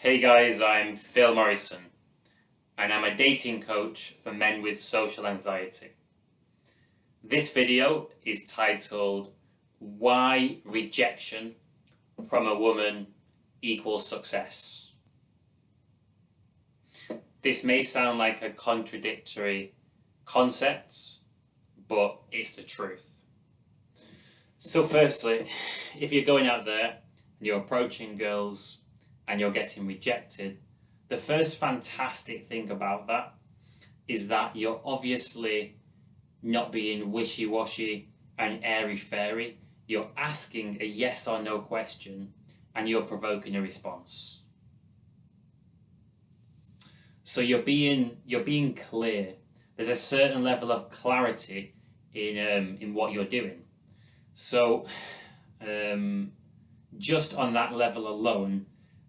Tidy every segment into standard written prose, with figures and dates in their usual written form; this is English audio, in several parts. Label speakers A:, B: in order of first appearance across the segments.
A: Hey guys, I'm Phil Morrison, and I'm a dating coach for men with social anxiety. This video is titled Why Rejection from a Woman Equals Success. This may sound like a contradictory concept, but it's the truth. So firstly, if you're going out there and you're approaching girls and you're getting rejected, the first fantastic thing about that is that you're obviously not being wishy-washy and airy-fairy. You're asking a yes or no question and you're provoking a response. So you're being clear. There's a certain level of clarity in what you're doing. So just on that level alone,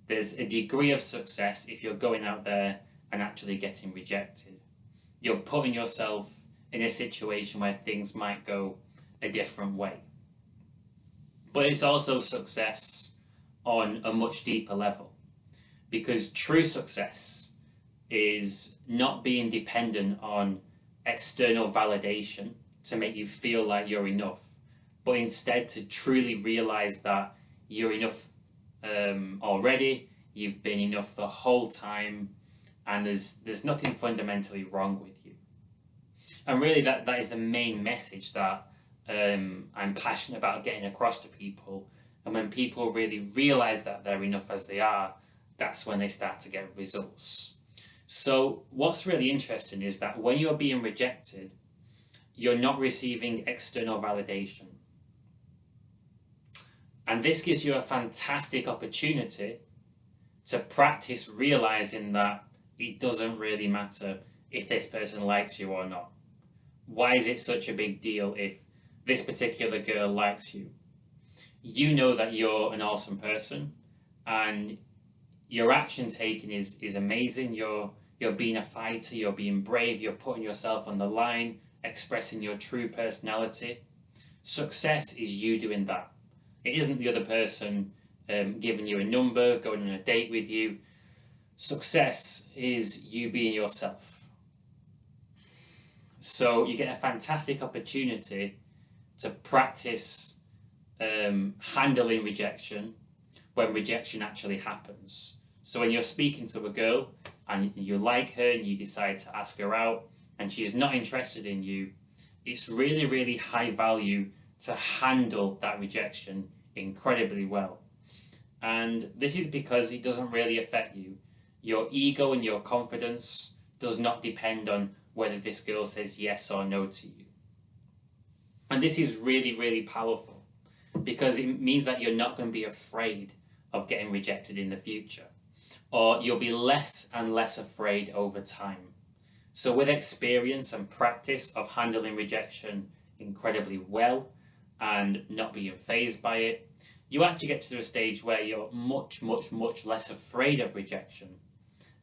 A: there's a degree of success if you're going out there and actually getting rejected. You're putting yourself in a situation where things might go a different way. But it's also success on a much deeper level, because true success is not being dependent on external validation to make you feel like you're enough, but instead to truly realize that you're enough already, you've been enough the whole time, and there's nothing fundamentally wrong with you. And really that is the main message that I'm passionate about getting across to people. And when people really realize that they're enough as they are, that's when they start to get results. So what's really interesting is that when you're being rejected, you're not receiving external validation. And this gives you a fantastic opportunity to practice realizing that it doesn't really matter if this person likes you or not. Why is it such a big deal if this particular girl likes you? You know that you're an awesome person and your action taking is amazing. You're being a fighter, you're being brave, you're putting yourself on the line, expressing your true personality. Success is you doing that. It isn't the other person giving you a number, going on a date with you. Success is you being yourself. So you get a fantastic opportunity to practice handling rejection when rejection actually happens. So when you're speaking to a girl and you like her and you decide to ask her out and she's not interested in you, it's really, really high value to handle that rejection incredibly well. And this is because it doesn't really affect you. Your ego and your confidence does not depend on whether this girl says yes or no to you. And this is really, really powerful because it means that you're not going to be afraid of getting rejected in the future, or you'll be less and less afraid over time. So with experience and practice of handling rejection incredibly well and not being fazed by it, you actually get to a stage where you're much, much, much less afraid of rejection.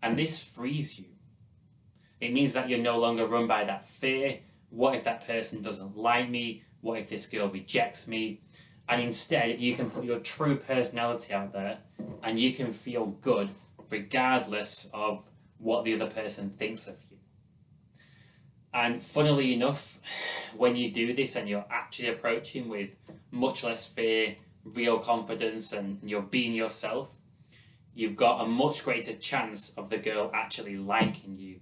A: And this frees you. It means that you're no longer run by that fear. What if that person doesn't like me? What if this girl rejects me? And instead, you can put your true personality out there and you can feel good regardless of what the other person thinks of you. And funnily enough, when you do this and you're actually approaching with much less fear, real confidence, and you're being yourself, you've got a much greater chance of the girl actually liking you.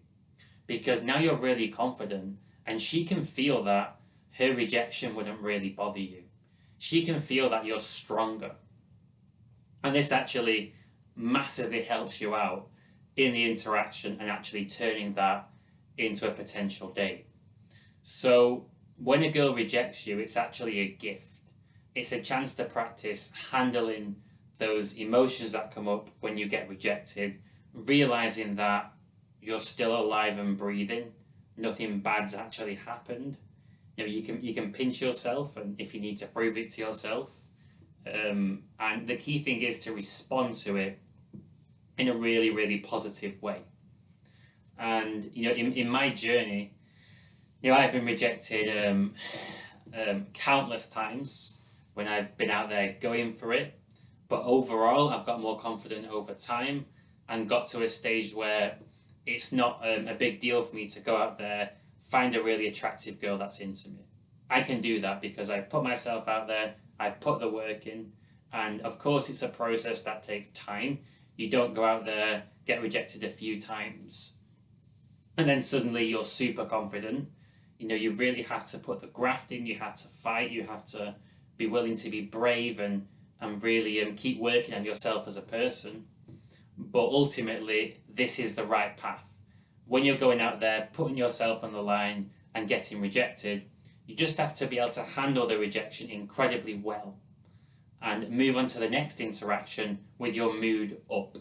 A: Because now you're really confident and she can feel that her rejection wouldn't really bother you. She can feel that you're stronger. And this actually massively helps you out in the interaction and actually turning that into a potential date. So when a girl rejects you, it's actually a gift. It's a chance to practice handling those emotions that come up when you get rejected, realizing that you're still alive and breathing. Nothing bad's actually happened. You know, you can pinch yourself, and if you need to prove it to yourself. And the key thing is to respond to it in a really, really positive way. And you know, in my journey, you know, I've been rejected countless times when I've been out there going for it. But overall, I've got more confident over time, and got to a stage where it's not a big deal for me to go out there, find a really attractive girl that's into me. I can do that because I've put myself out there, I've put the work in, and of course it's a process that takes time. You don't go out there, get rejected a few times, and then suddenly you're super confident. You really have to put the graft in, you have to fight, you have to be willing to be brave and really keep working on yourself as a person. But ultimately, this is the right path. When you're going out there, putting yourself on the line and getting rejected, you just have to be able to handle the rejection incredibly well and move on to the next interaction with your mood up,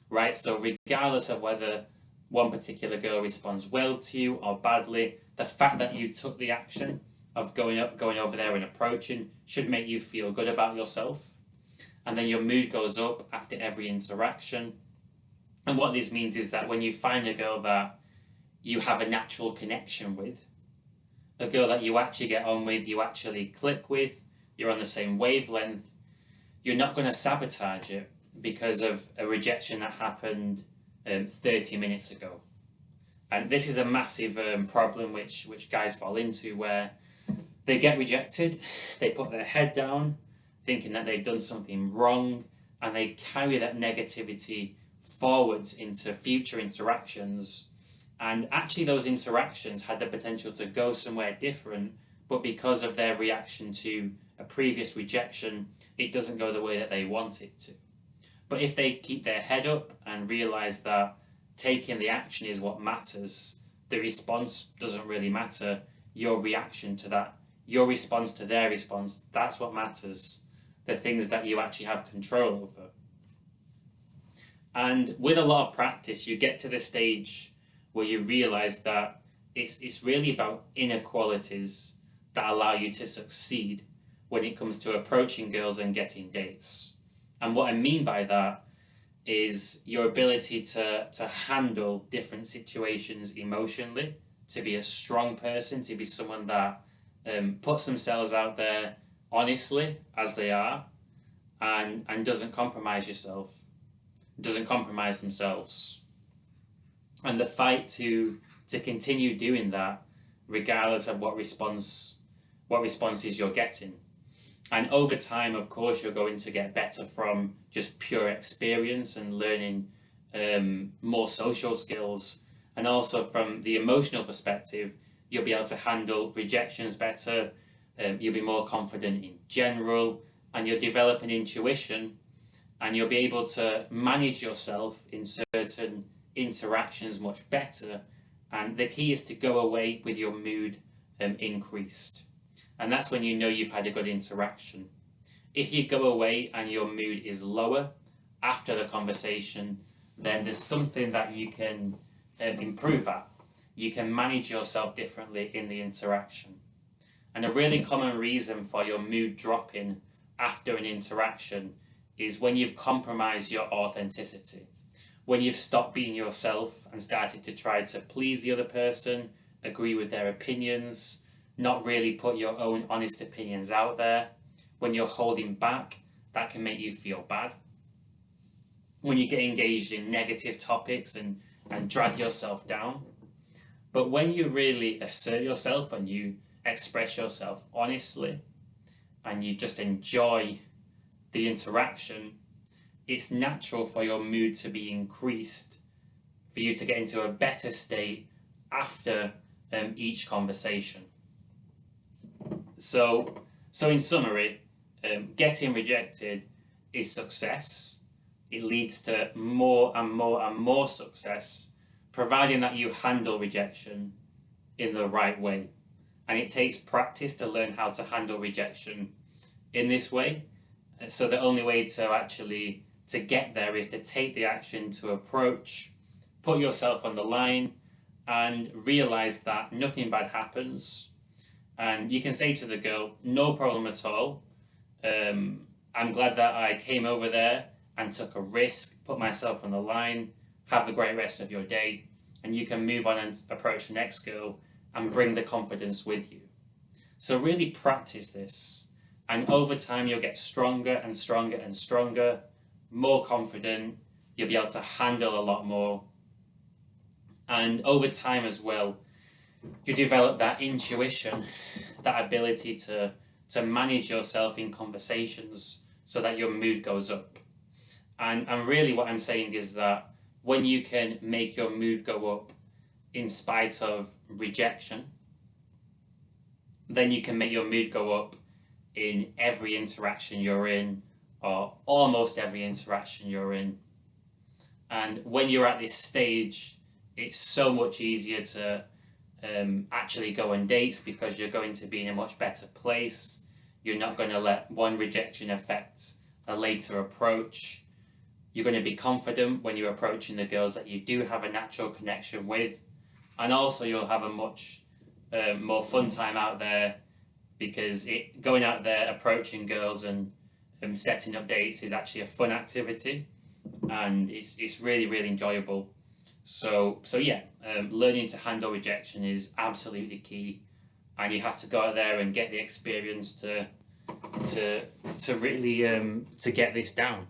A: right? So regardless of whether one particular girl responds well to you or badly, the fact that you took the action of going over there and approaching should make you feel good about yourself. And then your mood goes up after every interaction. And what this means is that when you find a girl that you have a natural connection with, a girl that you actually get on with, you actually click with, you're on the same wavelength, you're not going to sabotage it because of a rejection that happened 30 minutes ago. And this is a massive problem which guys fall into, where they get rejected, they put their head down, thinking that they've done something wrong, and they carry that negativity forwards into future interactions. And actually those interactions had the potential to go somewhere different, but because of their reaction to a previous rejection, it doesn't go the way that they want it to. But if they keep their head up and realize that taking the action is what matters, the response doesn't really matter, your reaction to that, your response to their response, that's what matters, the things that you actually have control over. And with a lot of practice, you get to the stage where you realize that it's really about inner qualities that allow you to succeed when it comes to approaching girls and getting dates. And what I mean by that is your ability to handle different situations emotionally, to be a strong person, to be someone that puts themselves out there honestly as they are, and doesn't compromise yourself, doesn't compromise themselves. And the fight to continue doing that regardless of what responses you're getting. And over time, of course, you're going to get better from just pure experience and learning more social skills. And also from the emotional perspective, you'll be able to handle rejections better, you'll be more confident in general, and you'll develop an intuition, and you'll be able to manage yourself in certain interactions much better. And the key is to go away with your mood increased. And that's when you know you've had a good interaction. If you go away and your mood is lower after the conversation, then there's something that you can improve at. You can manage yourself differently in the interaction. And a really common reason for your mood dropping after an interaction is when you've compromised your authenticity. When you've stopped being yourself and started to try to please the other person, agree with their opinions, not really put your own honest opinions out there. When you're holding back, that can make you feel bad. When you get engaged in negative topics and drag yourself down. But when you really assert yourself and you express yourself honestly and you just enjoy the interaction, it's natural for your mood to be increased, for you to get into a better state after each conversation. So in summary, getting rejected is success. It leads to more and more and more success, providing that you handle rejection in the right way. And it takes practice to learn how to handle rejection in this way. So the only way to get there is to take the action to approach, put yourself on the line, and realize that nothing bad happens. And you can say to the girl, no problem at all. I'm glad that I came over there and took a risk, put myself on the line, have a great rest of your day. And you can move on and approach the next girl and bring the confidence with you. So really practice this. And over time, you'll get stronger and stronger and stronger, more confident. You'll be able to handle a lot more. And over time as well, you develop that intuition, that ability to manage yourself in conversations so that your mood goes up. And really what I'm saying is that when you can make your mood go up in spite of rejection, then you can make your mood go up in every interaction you're in, or almost every interaction you're in. And when you're at this stage, it's so much easier to actually go on dates because you're going to be in a much better place. You're not going to let one rejection affect a later approach. You're going to be confident when you're approaching the girls that you do have a natural connection with. And also you'll have a much more fun time out there, because going out there approaching girls and setting up dates is actually a fun activity, and it's really, really enjoyable. So yeah, learning to handle rejection is absolutely key, and you have to go out there and get the experience to really to get this down.